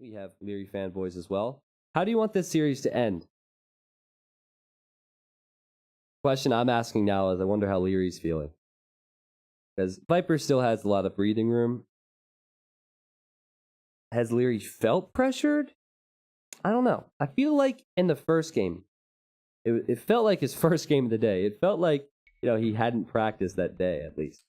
We have Liereyy fanboys as well. How do you want this series to end? Question I'm asking now is I wonder how Lierey's feeling. Because Viper still has a lot of breathing room. Has Liereyy felt pressured? I don't know. I feel like in the first game, it felt like his first game of the day. It felt like, he hadn't practiced that day, at least.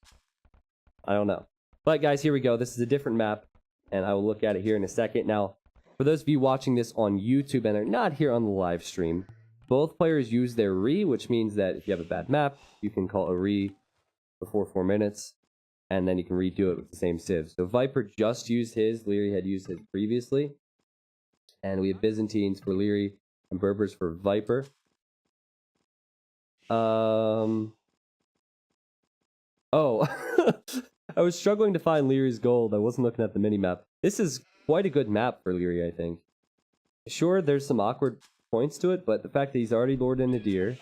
I don't know. But guys, here we go. This is a different map, and I will look at it here in a second. Now, for those of you watching this on YouTube and are not here on the live stream, both players use their re, which means that if you have a bad map, you can call a re before 4 minutes, and then you can redo it with the same civ. So Viper just used his. Liereyy had used his previously. And we have Byzantines for Liereyy and Berbers for Viper. Oh. I was struggling to find Lierey's gold. I wasn't looking at the mini-map. This is quite a good map for Liereyy, I think. Sure, there's some awkward points to it, but the fact that he's already lured in a deer,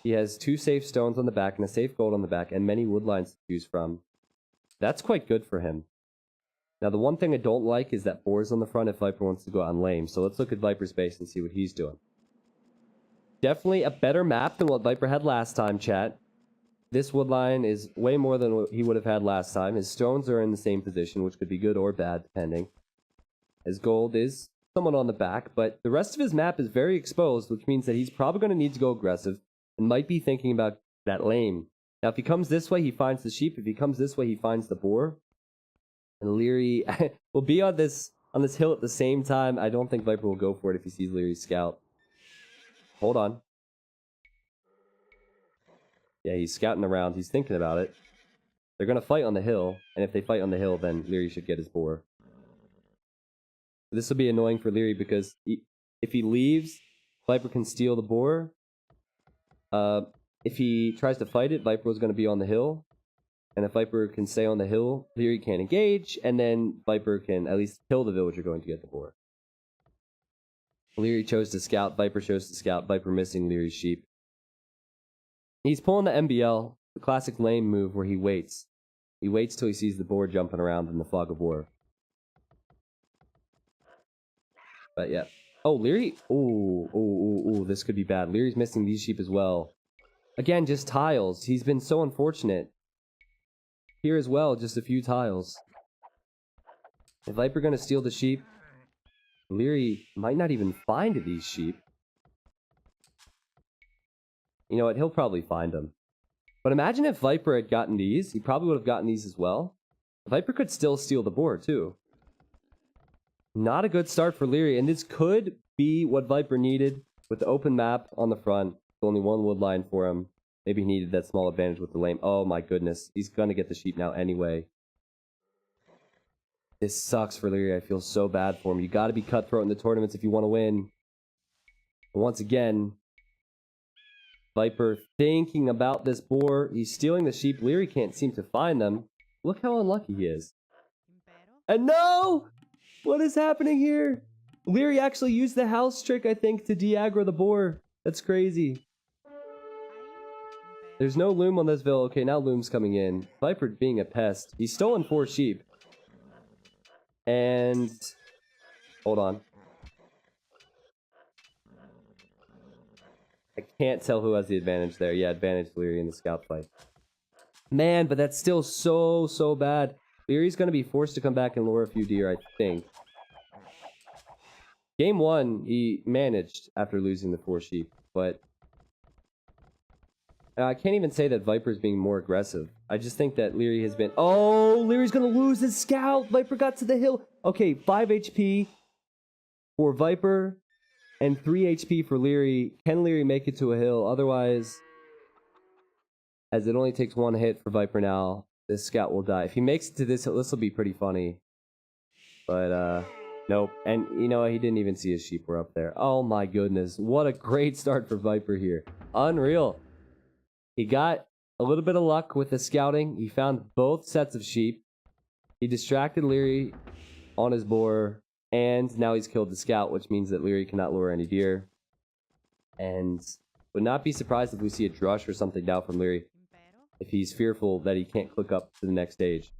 he has 2 safe stones on the back and a safe gold on the back, and many woodlines to choose from. That's quite good for him. Now, the one thing I don't like is that boar's on the front if Viper wants to go on lame. So let's look at Viper's base and see what he's doing. Definitely a better map than what Viper had last time, chat. This woodline is way more than what he would have had last time. His stones are in the same position, which could be good or bad, depending. His gold is somewhat on the back, but the rest of his map is very exposed, which means that he's probably going to need to go aggressive and might be thinking about that lame. Now, if he comes this way, he finds the sheep. If he comes this way, he finds the boar. And Liereyy will be on this hill at the same time. I don't think Viper will go for it if he sees Lierey's scout. Hold on. Yeah, he's scouting around. He's thinking about it. They're going to fight on the hill. And if they fight on the hill, then Liereyy should get his boar. This will be annoying for Liereyy because if he leaves, Viper can steal the boar. If he tries to fight it, Viper is going to be on the hill. And if Viper can stay on the hill, Liereyy can't engage, and then Viper can at least kill the villager going to get the boar. Liereyy chose to scout, Viper chose to scout, Viper missing Lierey's sheep. He's pulling the MBL, the classic lame move where he waits. He waits till he sees the boar jumping around in the fog of war. But yeah. Oh, Liereyy. Ooh, this could be bad. Lierey's missing these sheep as well. Again, just tiles. He's been so unfortunate. Here as well, just a few tiles. If Viper gonna steal the sheep, Liereyy might not even find these sheep. You know what? He'll probably find them. But imagine if Viper had gotten these. He probably would have gotten these as well. Viper could still steal the boar, too. Not a good start for Liereyy. And this could be what Viper needed with the open map on the front. Only one wood line for him. Maybe he needed that small advantage with the lame. Oh my goodness. He's going to get the sheep now anyway. This sucks for Liereyy. I feel so bad for him. You got to be cutthroat in the tournaments if you want to win. And once again, Viper thinking about this boar. He's stealing the sheep. Liereyy can't seem to find them. Look how unlucky he is. And no! What is happening here? Liereyy actually used the house trick, I think, to de-aggro the boar. That's crazy. There's no loom on this villa. Okay, now loom's coming in. Viper being a pest. He's stolen 4 sheep. And... hold on. I can't tell who has the advantage there. Yeah, advantage Liereyy in the scout fight. Man, but that's still so bad. Lierey's going to be forced to come back and lure a few deer, I think. Game 1, he managed after losing the 4 sheep, but... I can't even say that Viper's being more aggressive. I just think that Liereyy has been... oh, Lierey's going to lose his scout. Viper got to the hill. Okay, 5 HP for Viper and 3 HP for Liereyy. Can Liereyy make it to a hill? Otherwise, as it only takes 1 hit for Viper now, this scout will die. If he makes it to this hill, this will be pretty funny. But, nope. And, you know, he didn't even see his sheep were up there. Oh my goodness. What a great start for Viper here. Unreal. He got a little bit of luck with the scouting. He found both sets of sheep. He distracted Liereyy on his boar. And now he's killed the scout, which means that Liereyy cannot lure any deer. And would not be surprised if we see a drush or something now from Liereyy. If he's fearful that he can't click up to the next stage.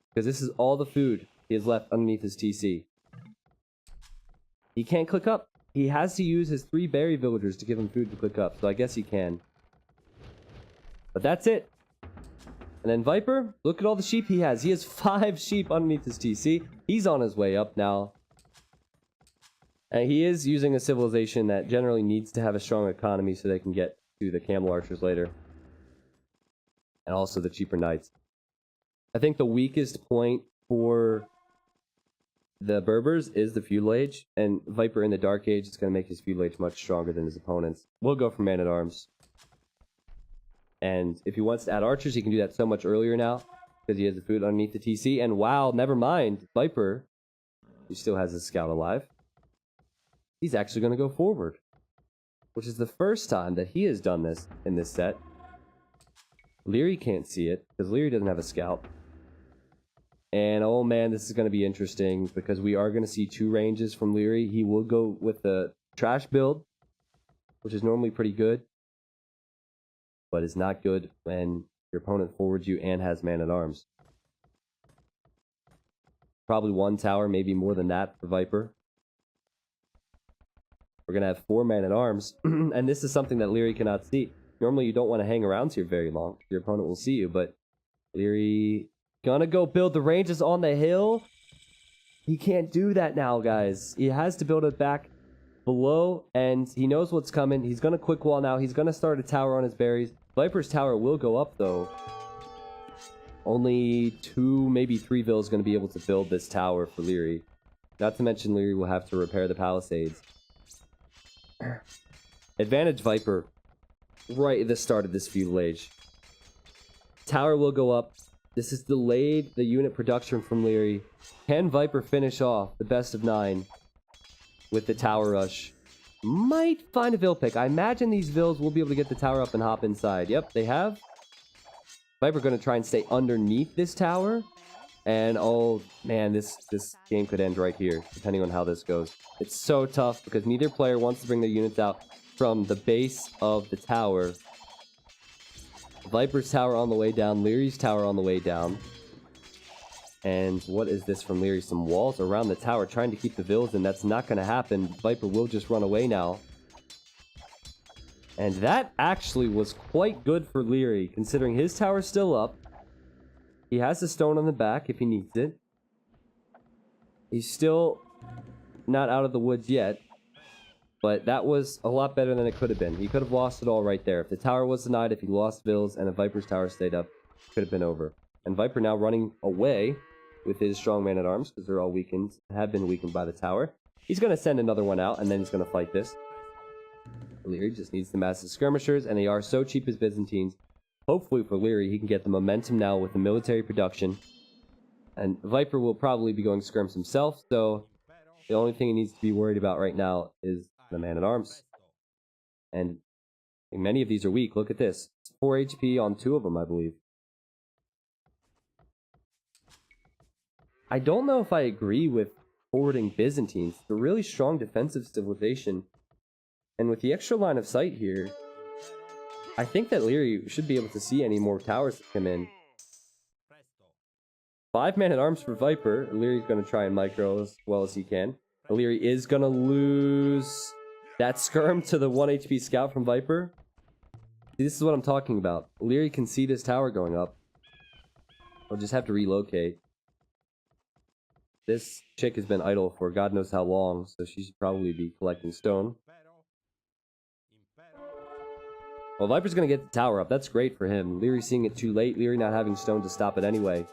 Because this is all the food he has left underneath his TC. He can't click up. He has to use his 3 berry villagers to give him food to click up, so I guess he can. But that's it. And then Viper, look at all the sheep he has. He has 5 sheep underneath his TC. He's on his way up now. And he is using a civilization that generally needs to have a strong economy so they can get to the camel archers later. And also the cheaper knights. I think the weakest point for the Berbers is the feudal age. And Viper in the dark age is going to make his feudal age much stronger than his opponents. We'll go for man-at-arms. And if he wants to add archers, he can do that so much earlier now. Because he has the food underneath the TC. And wow, never mind. Viper, he still has his scout alive. He's actually going to go forward. Which is the first time that he has done this in this set. Liereyy can't see it. Because Liereyy doesn't have a scout. And oh man, this is going to be interesting. Because we are going to see 2 ranges from Liereyy. He will go with the trash build. Which is normally pretty good. But it's not good when your opponent forwards you and has man-at-arms. Probably 1 tower, maybe more than that for Viper. We're going to have 4 man-at-arms. And this is something that Liereyy cannot see. Normally you don't want to hang around here very long. Your opponent will see you, but Liereyy gonna go build the ranges on the hill. He can't do that now, guys. He has to build it back below, and he knows what's coming. He's gonna quick wall now. He's gonna start a tower on his berries. Viper's tower will go up, though. Only 2, maybe 3 villas going to be able to build this tower for Liereyy. Not to mention Liereyy will have to repair the palisades. Advantage Viper right at the start of this feudal age. Tower will go up. This has delayed the unit production from Liereyy. Can Viper finish off the best of 9 with the tower rush? Might find a Vill pick. I imagine these Vills will be able to get the tower up and hop inside. Yep, they have. Viper going to try and stay underneath this tower. And oh man, this game could end right here, depending on how this goes. It's so tough because neither player wants to bring their units out from the base of the tower. Viper's tower on the way down, Lierey's tower on the way down. And what is this from Liereyy? Some walls around the tower trying to keep the Vills in. That's not going to happen. Viper will just run away now. And that actually was quite good for Liereyy, considering his tower's still up. He has a stone on the back if he needs it. He's still not out of the woods yet. But that was a lot better than it could have been. He could have lost it all right there. If the tower was denied, if he lost Vills, and if Viper's tower stayed up, it could have been over. And Viper now running away with his strong man-at-arms, because they're all weakened, have been weakened by the tower. He's going to send another one out, and then he's going to fight this. Liereyy just needs the massive skirmishers, and they are so cheap as Byzantines. Hopefully for Liereyy, he can get the momentum now with the military production. And Viper will probably be going skirms himself, so the only thing he needs to be worried about right now is the man-at-arms. And many of these are weak. Look at this. It's 4 HP on 2 of them, I believe. I don't know if I agree with forwarding Byzantines. It's a really strong defensive civilization. And with the extra line of sight here, I think that Liereyy should be able to see any more towers that come in. 5 man-at-arms for Viper. Lierey's going to try and micro as well as he can. Liereyy is going to lose that skirm to the 1 HP scout from Viper. See, this is what I'm talking about. Liereyy can see this tower going up. He'll just have to relocate. This chick has been idle for God knows how long, so she should probably be collecting stone. Well, Viper's going to get the tower up. That's great for him. Liereyy seeing it too late. Liereyy not having stone to stop it anyway.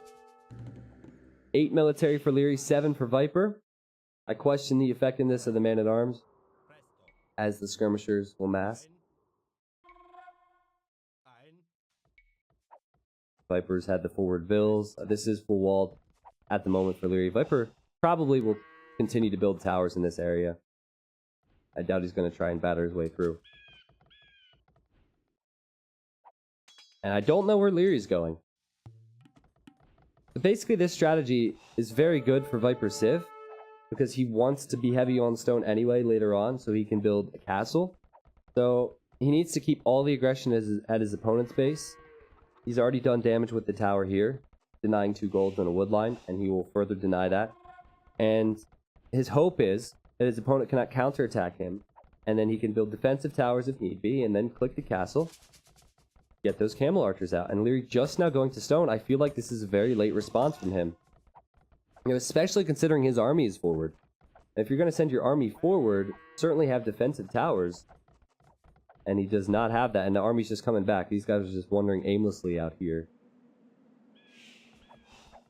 8 military for Liereyy, 7 for Viper. I question the effectiveness of the man-at-arms, as the skirmishers will mass. Viper's had the forward Vills. This is full walled at the moment for Liereyy. Viper probably will continue to build towers in this area. I doubt he's going to try and batter his way through. And I don't know where Lierey's going. But basically this strategy is very good for Viper Civ, because he wants to be heavy on stone anyway later on, so he can build a castle. So he needs to keep all the aggression at his opponent's base. He's already done damage with the tower here, denying 2 golds on a wood line, and he will further deny that. And his hope is that his opponent cannot counterattack him, and then he can build defensive towers if need be, and then click the castle, get those camel archers out. And Liereyy just now going to stone. I feel like this is a very late response from him, you know, especially considering his army is forward. And if you're going to send your army forward, certainly have defensive towers, and he does not have that, and the army's just coming back. These guys are just wandering aimlessly out here.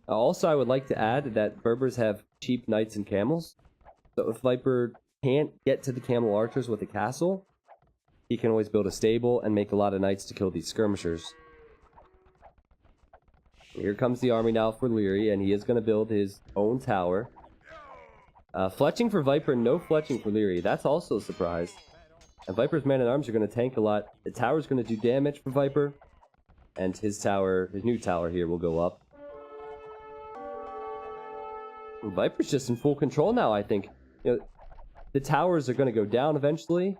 Also, I would like to add that Berbers have cheap knights and camels. So if Viper can't get to the camel archers with a castle, he can always build a stable and make a lot of knights to kill these skirmishers. Here comes the army now for Liereyy, and he is going to build his own tower. Fletching for Viper, no fletching for Liereyy. That's also a surprise. And Viper's man-at-arms are going to tank a lot. The tower's going to do damage for Viper, and his tower, his new tower here, will go up. Viper's just in full control now, I think. You know, the towers are going to go down eventually,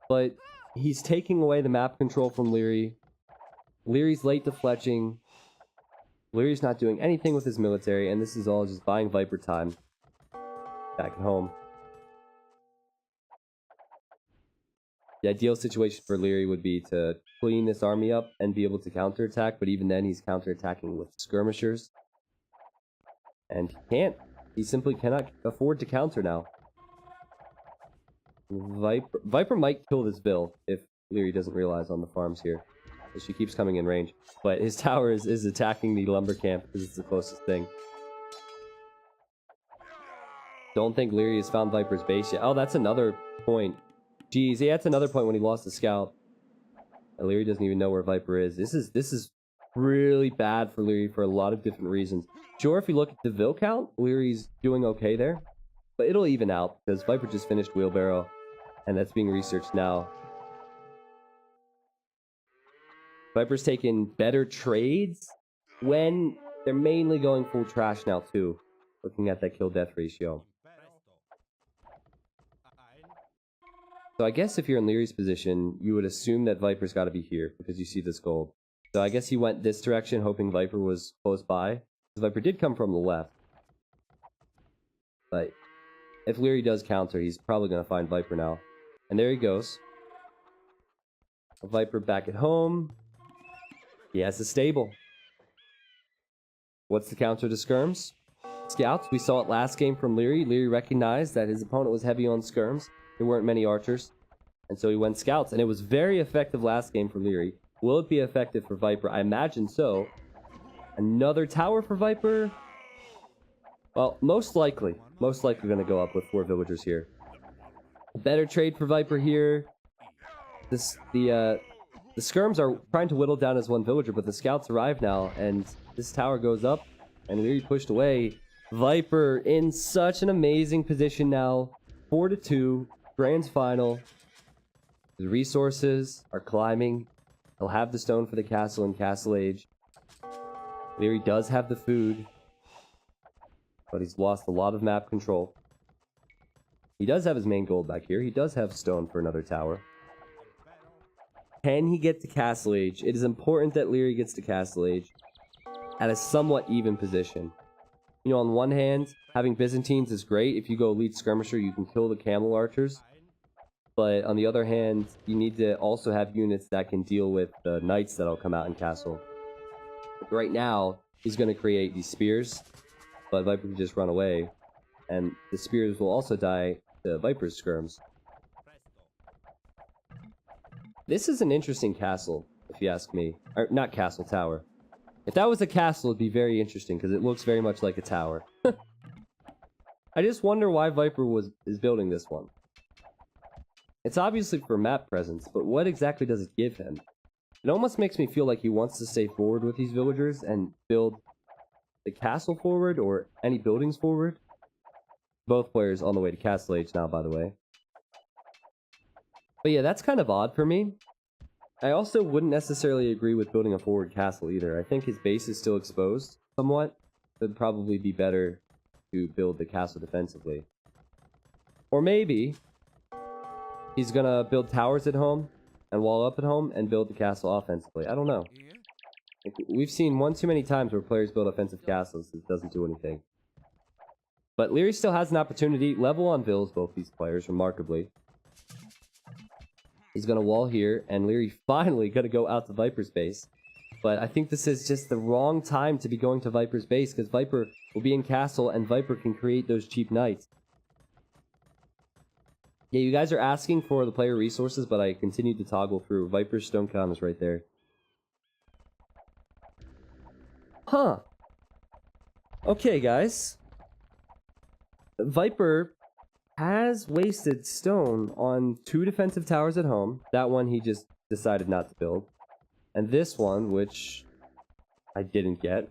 but he's taking away the map control from Liereyy. Lierey's late to fletching. Lierey's not doing anything with his military, and this is all just buying Viper time back at home. The ideal situation for Liereyy would be to clean this army up and be able to counterattack, but even then he's counterattacking with skirmishers. And he can't. He simply cannot afford to counter now. Viper might kill this Vil if Liereyy doesn't realize on the farms here. She keeps coming in range. But his tower is attacking the lumber camp because it's the closest thing. Don't think Liereyy has found Viper's base yet. Oh, that's another point. Jeez, yeah, that's another point when he lost the scout. And Liereyy doesn't even know where Viper is. This is really bad for Liereyy for a lot of different reasons. Sure, if you look at the Vil count, Lierey's doing okay there. But it'll even out because Viper just finished Wheelbarrow. And that's being researched now. Viper's taking better trades when they're mainly going full trash now too. Looking at that kill-death ratio. So I guess if you're in Lierey's position, you would assume that Viper's got to be here because you see this gold. So I guess he went this direction hoping Viper was close by. Because Viper did come from the left. But if Liereyy does counter, he's probably going to find Viper now. And there he goes. Viper back at home. He has a stable. What's the counter to skirms? Scouts. We saw it last game from Liereyy. Liereyy recognized that his opponent was heavy on skirms. There weren't many archers. And so he went scouts. And it was very effective last game for Liereyy. Will it be effective for Viper? I imagine so. Another tower for Viper? Well, most likely. Most likely going to go up with 4 villagers here. A better trade for Viper here. The skirms are trying to whittle down as 1 villager, but the scouts arrive now, and this tower goes up, and Liereyy pushed away. Viper in such an amazing position now. 4-2, Grand Final. The resources are climbing. He'll have the stone for the castle in Castle Age. Liereyy does have the food, but he's lost a lot of map control. He does have his main gold back here. He does have stone for another tower. Can he get to Castle Age? It is important that Liereyy gets to Castle Age at a somewhat even position. You know, on one hand, having Byzantines is great. If you go elite skirmisher, you can kill the camel archers. But on the other hand, you need to also have units that can deal with the knights that'll come out in Castle. But right now, he's going to create these spears, but Viper can just run away. And the spears will also die to Viper's skirms. This is an interesting castle, if you ask me. Or, not castle, tower. If that was a castle, it'd be very interesting, because it looks very much like a tower. I just wonder why Viper is building this one. It's obviously for map presence, but what exactly does it give him? It almost makes me feel like he wants to stay forward with these villagers and build the castle forward, or any buildings forward. Both players on the way to Castle Age now, by the way. But yeah, that's kind of odd for me. I also wouldn't necessarily agree with building a forward castle either. I think his base is still exposed somewhat. It'd probably be better to build the castle defensively. Or maybe he's gonna build towers at home and wall up at home and build the castle offensively. I don't know. We've seen one too many times where players build offensive castles that doesn't do anything. But Liereyy still has an opportunity. Level on Vills, both these players, remarkably. He's going to wall here, and Liereyy finally going to go out to Viper's base. But I think this is just the wrong time to be going to Viper's base, because Viper will be in castle, and Viper can create those cheap knights. Yeah, you guys are asking for the player resources, but I continued to toggle through. Viper's stone count is right there. Huh. Okay, guys. Viper has wasted stone on 2 defensive towers at home. That one he just decided not to build. And this one, which I didn't get.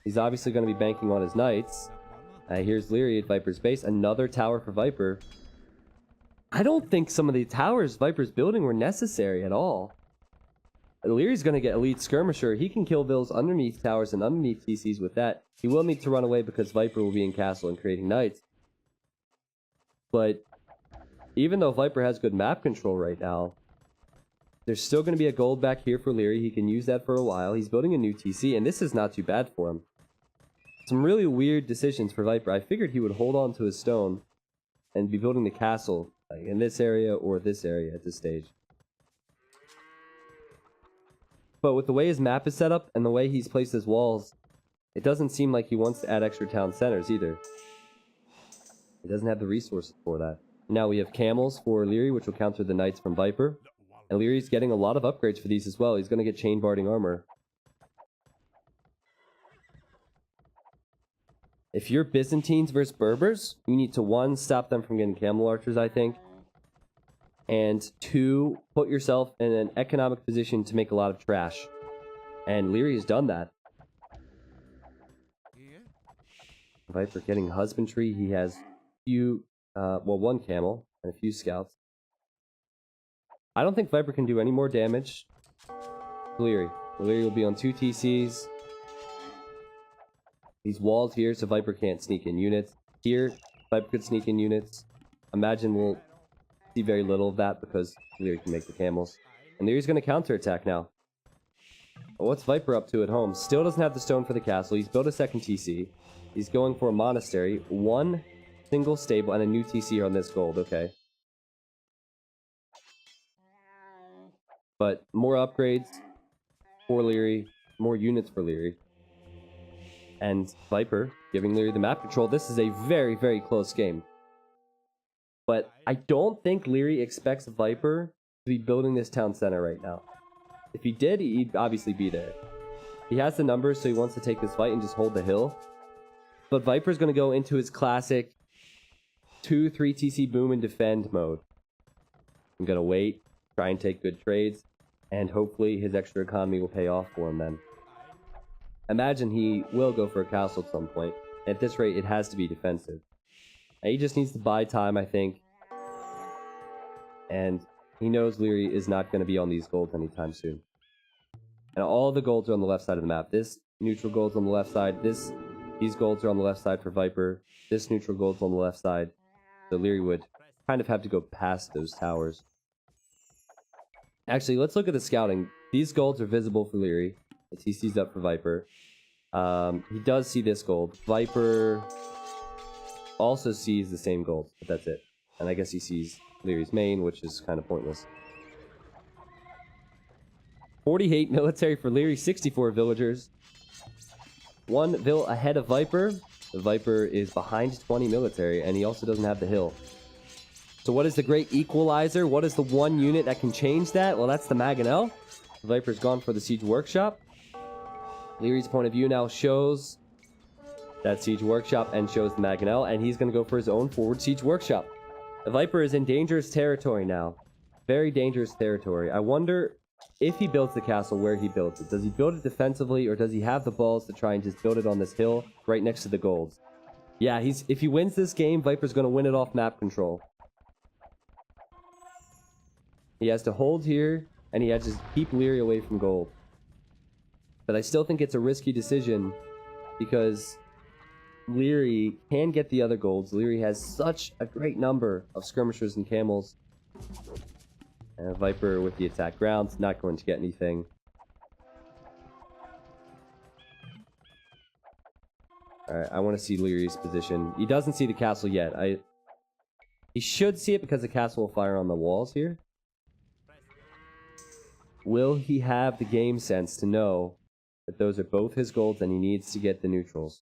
He's obviously going to be banking on his knights. Here's Liereyy at Viper's base. Another tower for Viper. I don't think some of the towers Viper's building were necessary at all. Lierey's going to get elite skirmisher. He can kill Vills underneath towers and underneath TCs with that. He will need to run away because Viper will be in castle and creating knights. But even though Viper has good map control right now, there's still going to be a gold back here for Liereyy. He can use that for a while. He's building a new TC, and this is not too bad for him. Some really weird decisions for Viper. I figured he would hold on to his stone and be building the castle like in this area or this area at this stage. But with the way his map is set up and the way he's placed his walls, it doesn't seem like he wants to add extra town centers either. He doesn't have the resources for that. Now we have camels for Liereyy, which will counter the knights from Viper. And Lierey's getting a lot of upgrades for these as well. He's going to get chain barding armor. If you're Byzantines versus Berbers, you need to 1, stop them from getting camel archers, I think. And 2, put yourself in an economic position to make a lot of trash. And Liereyy has done that. Viper getting husbandry. He has few, 1 camel and a few scouts. I don't think Viper can do any more damage. Liereyy. Liereyy will be on 2 TCs. He's walled here, so Viper can't sneak in units. Here, Viper could sneak in units. Imagine we'll see very little of that because Liereyy can make the camels. And Lierey's going to counterattack now. But what's Viper up to at home? Still doesn't have the stone for the castle. He's built a second TC. He's going for a monastery. 1 single stable and a new TC on this gold. Okay. But more upgrades for Liereyy. More units for Liereyy. And Viper giving Liereyy the map control. This is a very, very close game. But I don't think Liereyy expects Viper to be building this town center right now. If he did, he'd obviously be there. He has the numbers, so he wants to take this fight and just hold the hill. But Viper's going to go into his classic 2-3 TC boom and defend mode. I'm going to wait, try and take good trades, and hopefully his extra economy will pay off for him then. Imagine he will go for a castle at some point. At this rate, it has to be defensive. And he just needs to buy time, I think. And he knows Liereyy is not going to be on these golds anytime soon. And all the golds are on the left side of the map. This neutral gold's on the left side. These golds are on the left side for Viper. This neutral gold's on the left side. So Liereyy would kind of have to go past those towers. Actually, let's look at the scouting. These golds are visible for Liereyy. He sees up for Viper. He does see this gold. Viper also sees the same gold, but that's it. And I guess he sees Lierey's main, which is kind of pointless. 48 military for Liereyy, 64 villagers. 1 vill ahead of Viper. The Viper is behind 20 military, and he also doesn't have the hill. So what is the great equalizer? What is the 1 unit that can change that? Well, that's the Mangonel. The Viper's gone for the Siege Workshop. Lierey's point of view now shows that Siege Workshop and shows the Mangonel, and he's going to go for his own forward Siege Workshop. The Viper is in dangerous territory now. Very dangerous territory. I wonder if he builds the castle, where he builds it. Does he build it defensively, or does he have the balls to try and just build it on this hill right next to the golds? Yeah, if he wins this game, Viper's going to win it off map control. He has to hold here, and he has to keep Liereyy away from gold. But I still think it's a risky decision because Liereyy can get the other golds. Liereyy has such a great number of skirmishers and camels. And Viper with the attack grounds, not going to get anything. Alright, I want to see Lierey's position. He doesn't see the castle yet. He should see it because the castle will fire on the walls here. Will he have the game sense to know that those are both his golds and he needs to get the neutrals?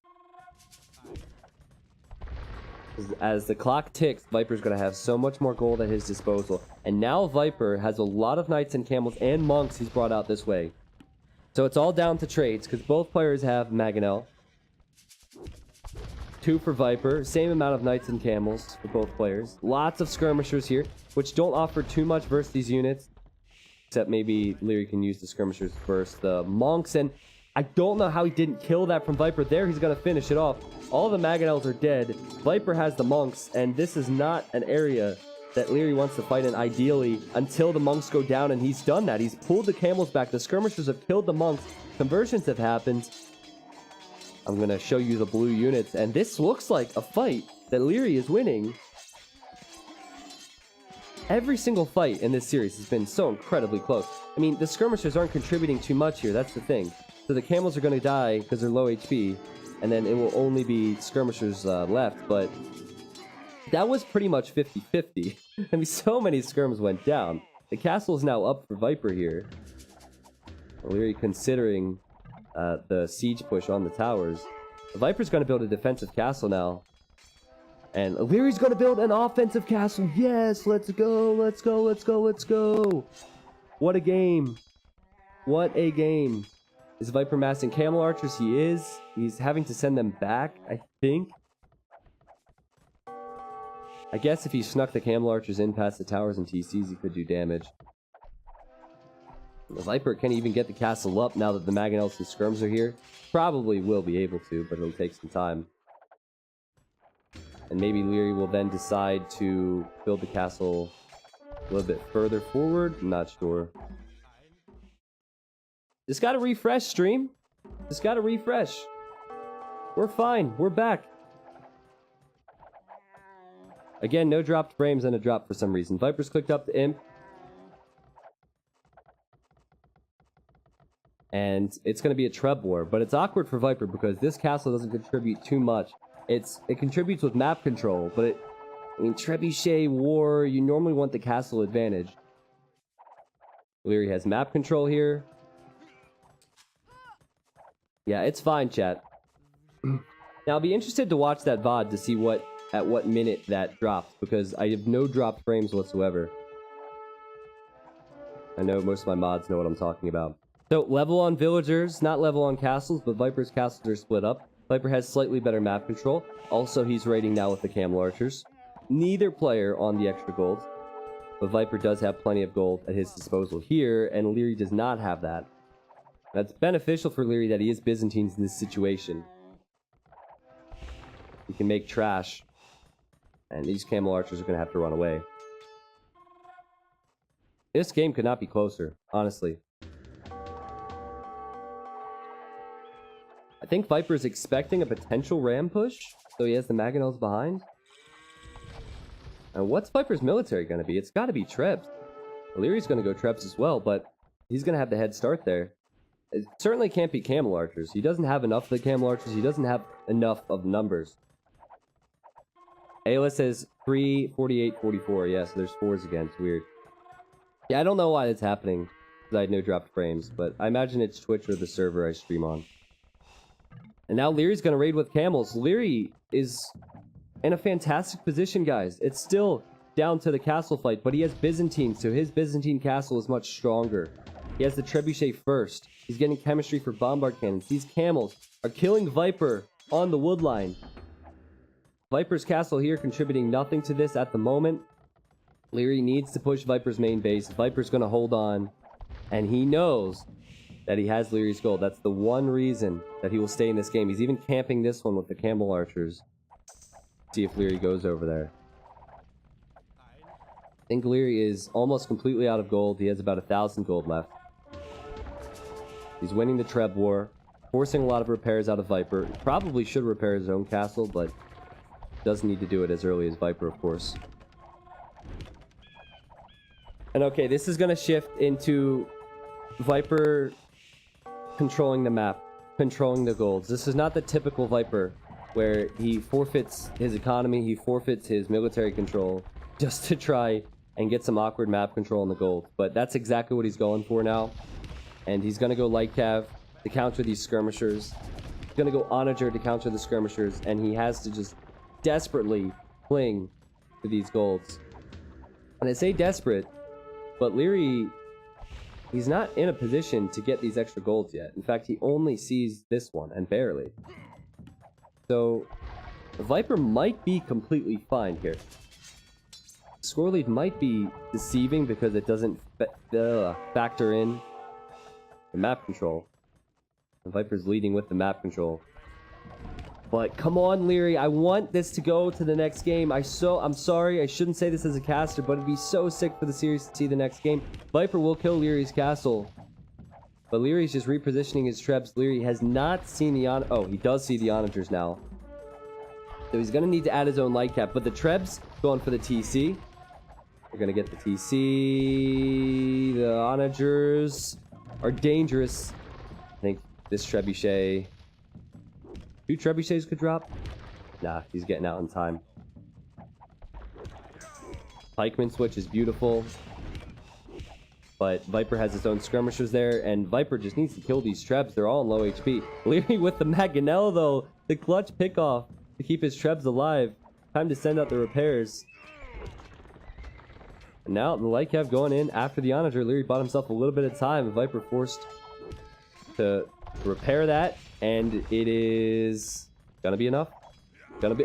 As the clock ticks, Viper's going to have so much more gold at his disposal. And now Viper has a lot of knights and camels and monks he's brought out this way. So it's all down to trades because both players have Mangonel. 2 for Viper. Same amount of knights and camels for both players. Lots of skirmishers here, which don't offer too much versus these units. Except maybe Liereyy can use the skirmishers versus the monks. And I don't know how he didn't kill that from Viper. There, he's going to finish it off. All the Mangonels are dead. Viper has the monks, and this is not an area that Liereyy wants to fight in ideally until the monks go down, and he's done that. He's pulled the camels back. The skirmishers have killed the monks. Conversions have happened. I'm going to show you the blue units, and this looks like a fight that Liereyy is winning. Every single fight in this series has been so incredibly close. I mean, the skirmishers aren't contributing too much here. That's the thing. So the camels are going to die because they're low HP, and then it will only be skirmishers left, but that was pretty much 50-50. I mean, so many skirms went down. The castle is now up for Viper here. Liereyy considering the siege push on the towers. The Viper's going to build a defensive castle now. And Lierey's going to build an offensive castle. Yes, let's go, let's go, let's go, let's go. What a game. What a game. Is Viper massing camel archers? He is. He's having to send them back, I think. I guess if he snuck the camel archers in past the towers and TCs, he could do damage. The Viper can't even get the castle up now that the Mangonels and skirms are here. Probably will be able to, but it'll take some time. And maybe Liereyy will then decide to build the castle a little bit further forward. I'm not sure. Just gotta refresh, stream. Just gotta refresh. We're fine. We're back. Again, no dropped frames and a drop for some reason. Viper's clicked up the imp. And it's going to be a Treb war. But it's awkward for Viper because this castle doesn't contribute too much. It contributes with map control. But in Trebuchet war, you normally want the castle advantage. Liereyy has map control here. Yeah, it's fine, chat. Now, I'll be interested to watch that VOD to see at what minute that drops, because I have no dropped frames whatsoever. I know most of my mods know what I'm talking about. So, level on villagers, not level on castles, but Viper's castles are split up. Viper has slightly better map control. Also, he's raiding now with the camel archers. Neither player on the extra gold, but Viper does have plenty of gold at his disposal here, and Liereyy does not have that. That's beneficial for Liereyy that he is Byzantines in this situation. He can make trash. And these camel archers are going to have to run away. This game could not be closer, honestly. I think Viper is expecting a potential ram push, so he has the Mangonels behind. And what's Viper's military going to be? It's got to be Trebs. Lierey's going to go Trebs as well, but he's going to have the head start there. It certainly can't be camel archers. He doesn't have enough of the camel archers. He doesn't have enough of numbers. Ayla says 3, 48, 44. Yeah, so there's 4s again. It's weird. Yeah, I don't know why that's happening, because I had no dropped frames, but I imagine it's Twitch or the server I stream on. And now Lierey's going to raid with camels. Liereyy is in a fantastic position, guys. It's still down to the castle fight, but he has Byzantine, so his Byzantine castle is much stronger. He has the Trebuchet first. He's getting chemistry for bombard cannons. These camels are killing Viper on the wood line. Viper's castle here contributing nothing to this at the moment. Liereyy needs to push Viper's main base. Viper's going to hold on. And he knows that he has Lierey's gold. That's the one reason that he will stay in this game. He's even camping this one with the camel archers. See if Liereyy goes over there. I think Liereyy is almost completely out of gold. He has about 1,000 gold left. He's winning the Treb war. Forcing a lot of repairs out of Viper. Probably should repair his own castle, but doesn't need to do it as early as Viper, of course. And okay, this is going to shift into Viper controlling the map, controlling the golds. This is not the typical Viper where he forfeits his economy, he forfeits his military control, just to try and get some awkward map control on the gold. But that's exactly what he's going for now. And he's going to go light cav to counter these skirmishers. He's going to go onager to counter the skirmishers. And he has to just desperately cling to these golds. And I say desperate, but Liereyy, he's not in a position to get these extra golds yet. In fact, he only sees this one, and barely. So, the Viper might be completely fine here. Score lead might be deceiving because it doesn't factor in the map control. The Viper's leading with the map control. But come on, Liereyy, I want this to go to the next game. I'm sorry, I shouldn't say this as a caster, but it'd be so sick for the series to see the next game. Viper will kill Liereyy's castle. But Liereyy's just repositioning his trebs. Liereyy has not seen the oh, he does see the onagers now. So he's going to need to add his own light cap. But the trebs going for the TC. We're going to get the TC. The onagers are dangerous. I think this trebuchet... 2 trebuchets could drop? Nah, he's getting out in time. Pikeman switch is beautiful. But Viper has his own skirmishers there, and Viper just needs to kill these trebs. They're all in low HP. Liereyy with the Mangonel, though. The clutch pickoff to keep his trebs alive. Time to send out the repairs. And now the light cav going in after the onager. Liereyy bought himself a little bit of time. Viper forced to repair that, and it is gonna be enough. Gonna be...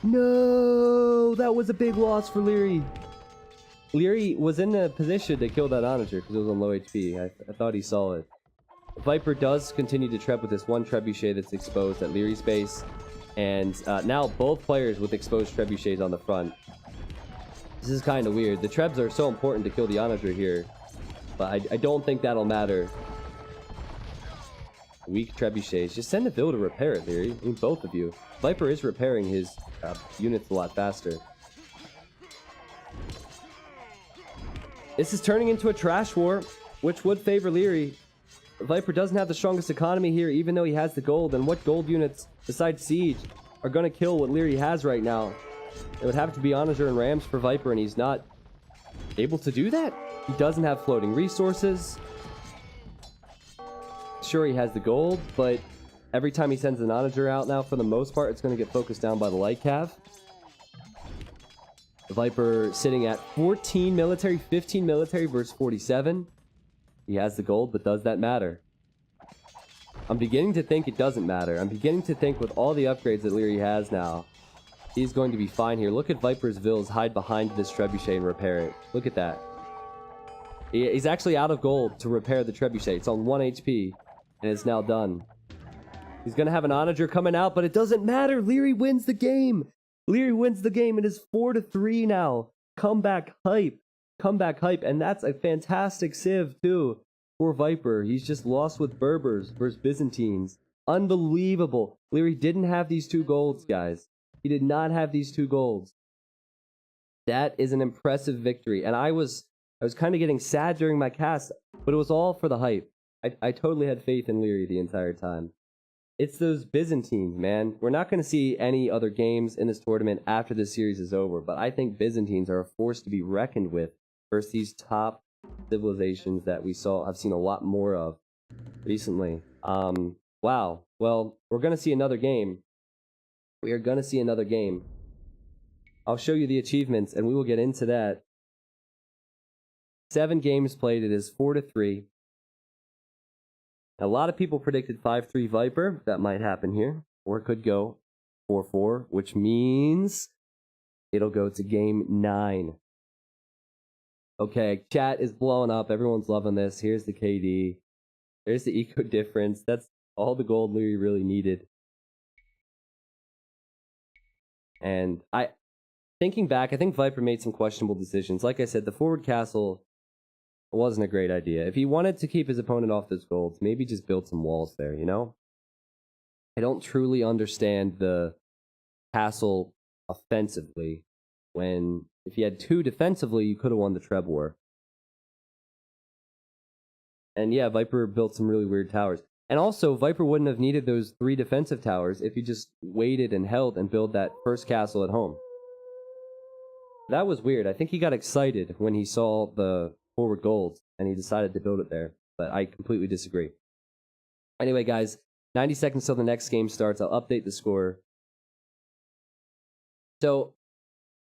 No! That was a big loss for Liereyy. Liereyy was in a position to kill that onager because it was on low HP. I thought he saw it. Viper does continue to treb with this one trebuchet that's exposed at Lierey's base. And now both players with exposed trebuchets on the front. This is kind of weird. The trebs are so important to kill the onager here. But I don't think that'll matter. Weak trebuchets. Just send a Bill to repair it, Liereyy. I mean, both of you. Viper is repairing his units a lot faster. This is turning into a trash war, which would favor Liereyy. Viper doesn't have the strongest economy here, even though he has the gold. And what gold units, besides Siege, are going to kill what Liereyy has right now? It would have to be Onager and Rams for Viper, and he's not able to do that. He doesn't have floating resources. Sure, he has the gold, but every time he sends an Onager out now, for the most part, it's going to get focused down by the light cav. The Viper sitting at 14 military, 15 military versus 47. He has the gold, but does that matter? I'm beginning to think it doesn't matter. I'm beginning to think with all the upgrades that Liereyy has now, he's going to be fine here. Look at Viper's Vills hide behind this trebuchet and repair it. Look at that. He's actually out of gold to repair the trebuchet. It's on 1 HP, and it's now done. He's going to have an Onager coming out, but it doesn't matter. Liereyy wins the game. Liereyy wins the game. It is 4-3 now. Comeback hype. Comeback hype. And that's a fantastic civ, too, for Viper. He's just lost with Berbers versus Byzantines. Unbelievable. Liereyy didn't have these 2 golds, guys. He did not have these 2 golds. That is an impressive victory. And I was kind of getting sad during my cast, but it was all for the hype. I totally had faith in Liereyy the entire time. It's those Byzantines, man. We're not going to see any other games in this tournament after this series is over, but I think Byzantines are a force to be reckoned with versus these top civilizations that have seen a lot more of recently. Wow. Well, we're going to see another game. We are going to see another game. I'll show you the achievements, and we will get into that. 7 games played. It is 4-3. A lot of people predicted 5-3 Viper. That might happen here. Or it could go 4-4, which means it'll go to game 9. Okay, chat is blowing up. Everyone's loving this. Here's the KD. There's the eco difference. That's all the gold Liereyy really needed. And thinking back, I think Viper made some questionable decisions. Like I said, the forward castle wasn't a great idea. If he wanted to keep his opponent off those golds, maybe just build some walls there, you know? I don't truly understand the castle offensively when if he had 2 defensively, you could have won the Treb War. And yeah, Viper built some really weird towers. And also, Viper wouldn't have needed those 3 defensive towers if he just waited and held and built that first castle at home. That was weird. I think he got excited when he saw the forward gold, and he decided to build it there. But I completely disagree. Anyway, guys, 90 seconds till the next game starts. I'll update the score. So,